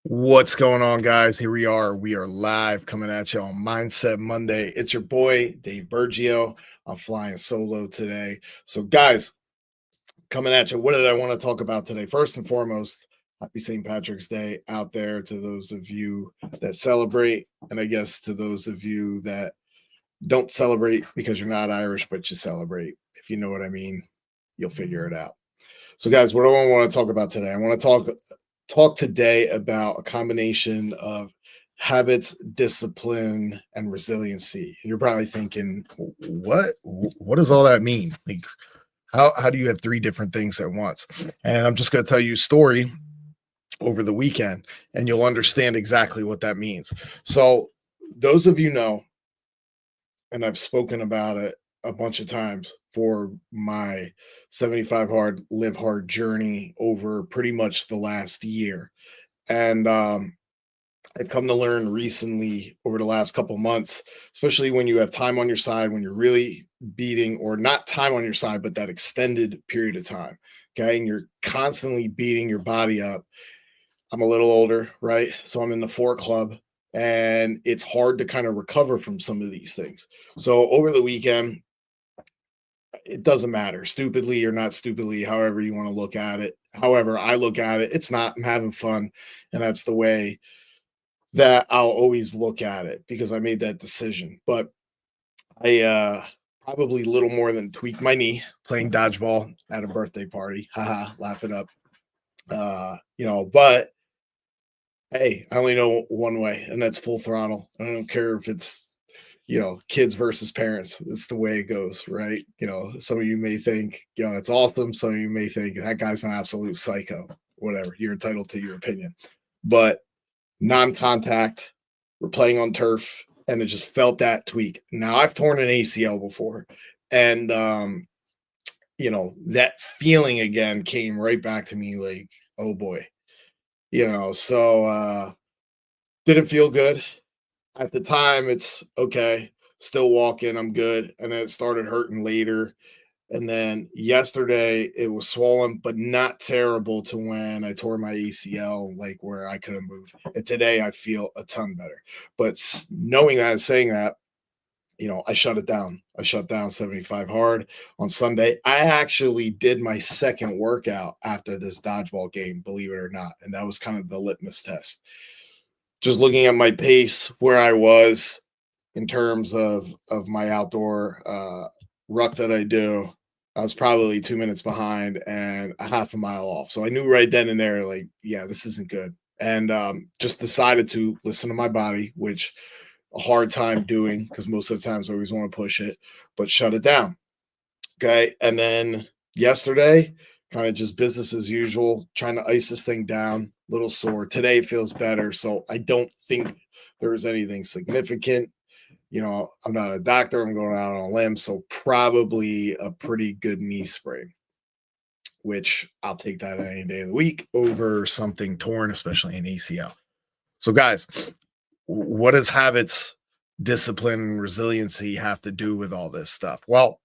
What's going on, guys? Here we are. We are live coming at you on Mindset Monday. It's your boy, Dave Bergio. I'm flying solo today. So, guys, coming at you. What did I want to talk about today? First and foremost, happy St. Patrick's Day out there to those of you that celebrate. And I guess to those of you that don't celebrate because you're not Irish, but you celebrate. If you know what I mean, you'll figure it out. So, guys, what do I want to talk about today? I want to talk today about a combination of habits, discipline, and resiliency. And you're probably thinking, what does all that mean? Like, how do you have three different things at once? And I'm just going to tell you a story over the weekend, and you'll understand exactly what that means. So, those of you know, and I've spoken about it a bunch of times for my 75 hard live hard journey over pretty much the last year. And I've come to learn recently over the last couple months, especially when you have time on your side, when you're really beating, or not time on your side, but that extended period of time. Okay. And you're constantly beating your body up. I'm a little older, right? So I'm in the 4 club, and it's hard to kind of recover from some of these things. So over the weekend, it doesn't matter, stupidly or not stupidly, however you want to look at it. However, I look at it, it's not, I'm having fun. And that's the way that I'll always look at it because I made that decision. But I probably little more than tweaked my knee playing dodgeball at a birthday party. Haha, laugh it up. But hey, I only know one way, and that's full throttle. I don't care if it's kids versus parents. It's the way it goes, right? Some of you may think, it's awesome. Some of you may think that guy's an absolute psycho. Whatever. You're entitled to your opinion. But non-contact, we're playing on turf, and it just felt that tweak. Now I've torn an ACL before, and that feeling again came right back to me like, oh boy. So didn't feel good. At the time, it's okay, still walking, I'm good, and then it started hurting later, and then yesterday, it was swollen, but not terrible to when I tore my ACL, like, where I couldn't move, and today, I feel a ton better, but knowing that and saying that, I shut it down. I shut down 75 hard on Sunday. I actually did my second workout after this dodgeball game, believe it or not, and that was kind of the litmus test. Just looking at my pace, where I was in terms of my outdoor ruck that I do, I was probably 2 minutes behind and a half a mile off. So I knew right then and there, like, yeah, this isn't good. And just decided to listen to my body, which a hard time doing because most of the times I always want to push it, but shut it down. Okay. And then yesterday, kind of just business as usual, trying to ice this thing down, little sore. Today feels better. So I don't think there was anything significant. I'm not a doctor. I'm going out on a limb. So probably a pretty good knee sprain, which I'll take that any day of the week over something torn, especially an ACL. So, guys, what does habits, discipline, and resiliency have to do with all this stuff? Well,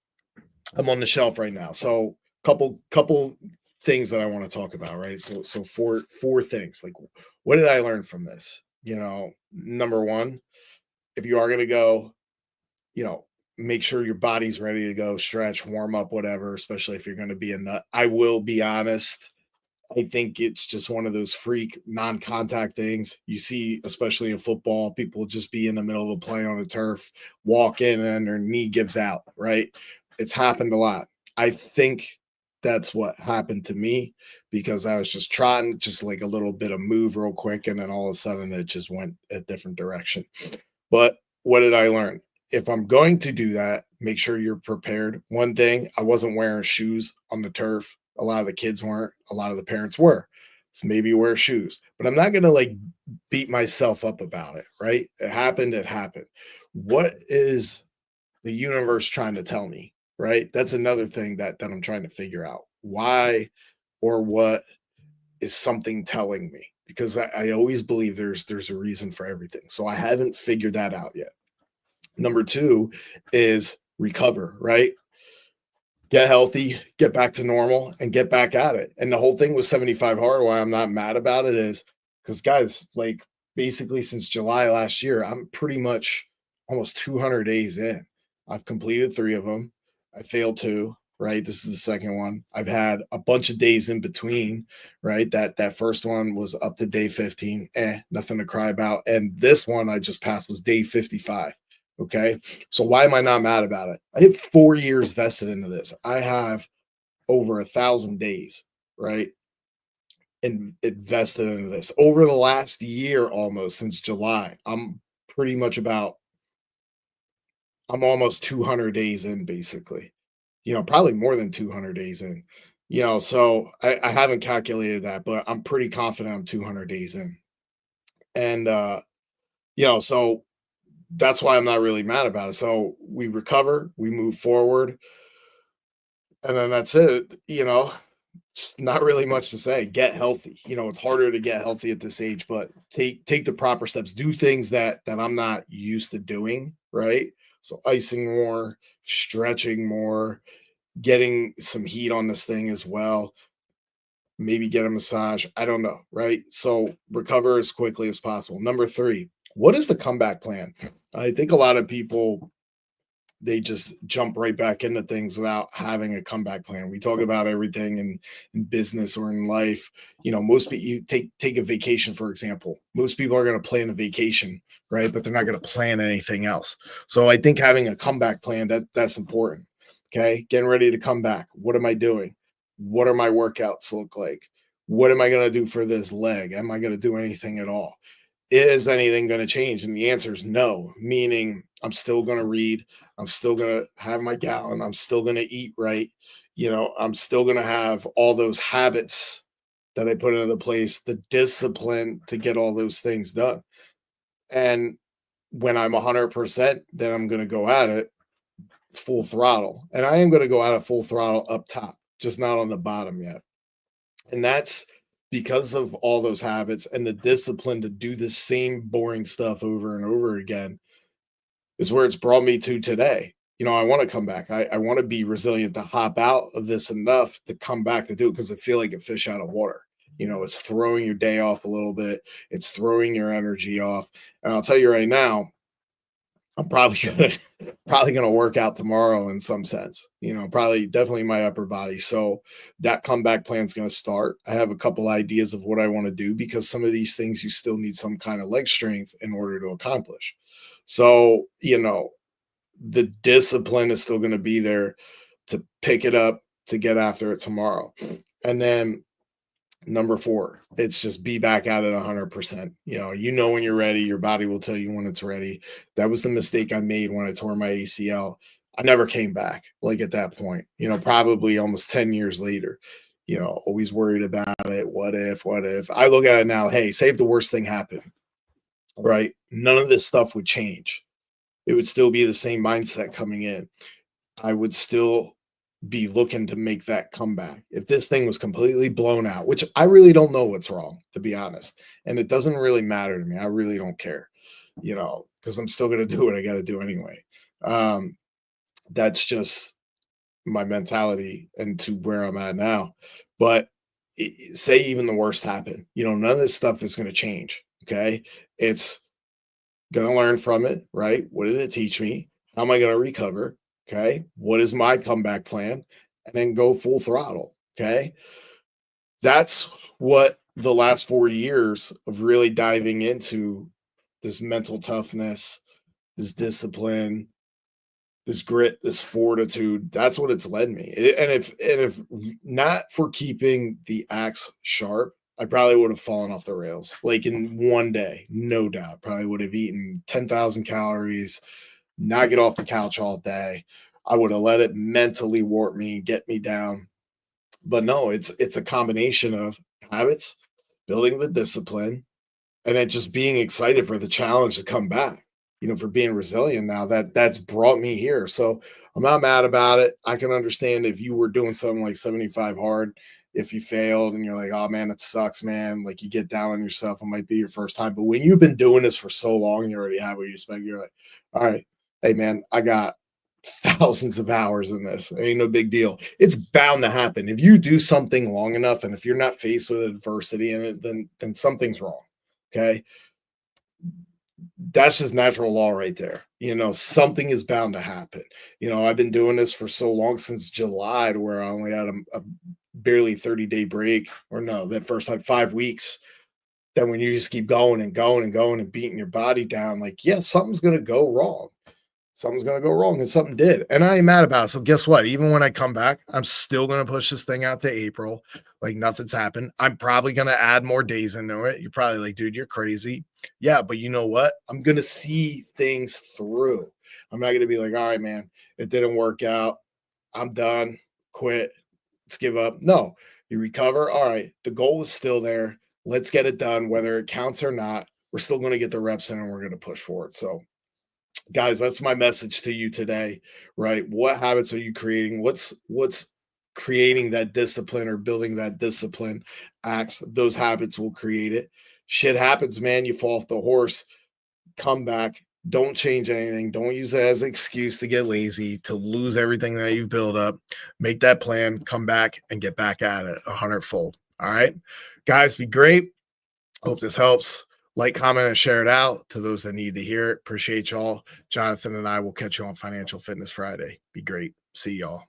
I'm on the shelf right now. So couple things that I want to talk about, right? So four things. Like, what did I learn from this? Number one, if you are going to go, make sure your body's ready to go, stretch, warm up, whatever, especially if you're going to be a nut. I will be honest. I think it's just one of those freak non-contact things you see, especially in football. People just be in the middle of a play on a turf, walk in, and their knee gives out, right? It's happened a lot. I think that's what happened to me because I was just trying just like a little bit of move real quick, and then all of a sudden it just went a different direction. But what did I learn? If I'm going to do that, make sure you're prepared. One thing, I wasn't wearing shoes on the turf. A lot of the kids weren't, a lot of the parents were. So maybe wear shoes, but I'm not going to like beat myself up about it, right? It happened. It happened. What is the universe trying to tell me, right? That's another thing that I'm trying to figure out. Why or what is something telling me? Because I always believe there's a reason for everything. So I haven't figured that out yet. Number two is recover, right? Get healthy, get back to normal, and get back at it. And the whole thing with 75 hard, why I'm not mad about it is Because guys, like basically since July last year, I'm pretty much almost 200 days in. I've completed 3 of them. I failed 2, right? This is the second one. I've had a bunch of days in between, right? That first one was up to day 15. Nothing to cry about. And this one I just passed was day 55. Okay. So why am I not mad about it? I have 4 years vested into this. I have over 1,000 days, right? Invested into this over the last year, almost since July. Pretty much about I'm almost 200 days in, basically. Probably more than 200 days in. So I haven't calculated that, but I'm pretty confident I'm 200 days in. And so that's why I'm not really mad about it. So we recover, we move forward, and then that's it. It's not really much to say. Get healthy. It's harder to get healthy at this age, but take the proper steps. Do things that I'm not used to doing, right? So icing more, stretching more, getting some heat on this thing as well. Maybe get a massage. I don't know, right? So recover as quickly as possible. Number 3, what is the comeback plan? I think a lot of people, they just jump right back into things without having a comeback plan. We talk about everything in business or in life. Most people, you take a vacation, for example. Most people are going to plan a vacation, right? But they're not going to plan anything else. So I think having a comeback plan, that's important. Okay. Getting ready to come back. What am I doing? What are my workouts look like? What am I going to do for this leg? Am I going to do anything at all? Is anything going to change? And the answer is no, meaning I'm still going to read. I'm still going to have my gallon. I'm still going to eat right. I'm still going to have all those habits that I put into place, the discipline to get all those things done. And when I'm 100%, then I'm going to go at it full throttle. And I am going to go at it full throttle up top, just not on the bottom yet. And that's because of all those habits and the discipline to do the same boring stuff over and over again is where it's brought me to today. I want to come back. I want to be resilient to hop out of this enough to come back to do it because I feel like a fish out of water. It's throwing your day off a little bit. It's throwing your energy off. And I'll tell you right now, I'm probably gonna work out tomorrow in some sense. Probably definitely my upper body. So that comeback plan is gonna start. I have a couple ideas of what I want to do because some of these things you still need some kind of leg strength in order to accomplish. So the discipline is still going to be there to pick it up to get after it tomorrow. And then number 4, it's just be back at it 100%. When you're ready, your body will tell you when it's ready. That was the mistake I made when I tore my ACL. I never came back like at that point, probably almost 10 years later, always worried about it. What if I look at it now? Hey, say if the worst thing happened, right? None of this stuff would change. It would still be the same mindset coming in. I would still be looking to make that comeback. If this thing was completely blown out, which I really don't know what's wrong, to be honest. And it doesn't really matter to me. I really don't care, because I'm still going to do what I got to do anyway. That's just my mentality and to where I'm at now. But say even the worst happened, none of this stuff is going to change. Okay. It's going to learn from it, right? What did it teach me? How am I going to recover? Okay. What is my comeback plan? And then go full throttle. Okay. That's what the last 4 years of really diving into this mental toughness, this discipline, this grit, this fortitude, that's what it's led me. And if not for keeping the axe sharp, I probably would have fallen off the rails like in one day, no doubt. Probably would have eaten 10,000 calories, not get off the couch all day. I would have let it mentally warp me and get me down. But no, it's a combination of habits, building the discipline, and then just being excited for the challenge to come back. For being resilient now that's brought me here. So I'm not mad about it. I can understand if you were doing something like 75 hard, if you failed and you're like, oh man, it sucks, man. Like you get down on yourself. It might be your first time. But when you've been doing this for so long, you already have what you expect. You're like, all right, hey man, I got thousands of hours in this. It ain't no big deal. It's bound to happen. If you do something long enough and if you're not faced with adversity in it, then something's wrong. Okay. That's just natural law right there. Something is bound to happen. I've been doing this for so long since July to where I only had a barely 30-day break, or no, that first like 5 weeks. Then when you just keep going and going and going and beating your body down, like, yeah, something's going to go wrong. Something's going to go wrong. And something did. And I ain't mad about it. So guess what? Even when I come back, I'm still going to push this thing out to April. Like nothing's happened. I'm probably going to add more days into it. You're probably like, dude, you're crazy. Yeah. But you know what? I'm going to see things through. I'm not going to be like, all right, man, it didn't work out. I'm done. Quit. Let's give up. No, you recover. All right. The goal is still there. Let's get it done, whether it counts or not. We're still going to get the reps in and we're going to push forward. So, guys, that's my message to you today, right? What habits are you creating? What's creating that discipline or building that discipline? Acts, those habits will create it. Shit happens, man. You fall off the horse, come back. Don't change anything. Don't use it as an excuse to get lazy, to lose everything that you've built up. Make that plan, come back and get back at it 100-fold. All right, guys, be great. Hope this helps. Like, comment, and share it out to those that need to hear it. Appreciate y'all. Jonathan and I will catch you on Financial Fitness Friday. Be great. See y'all.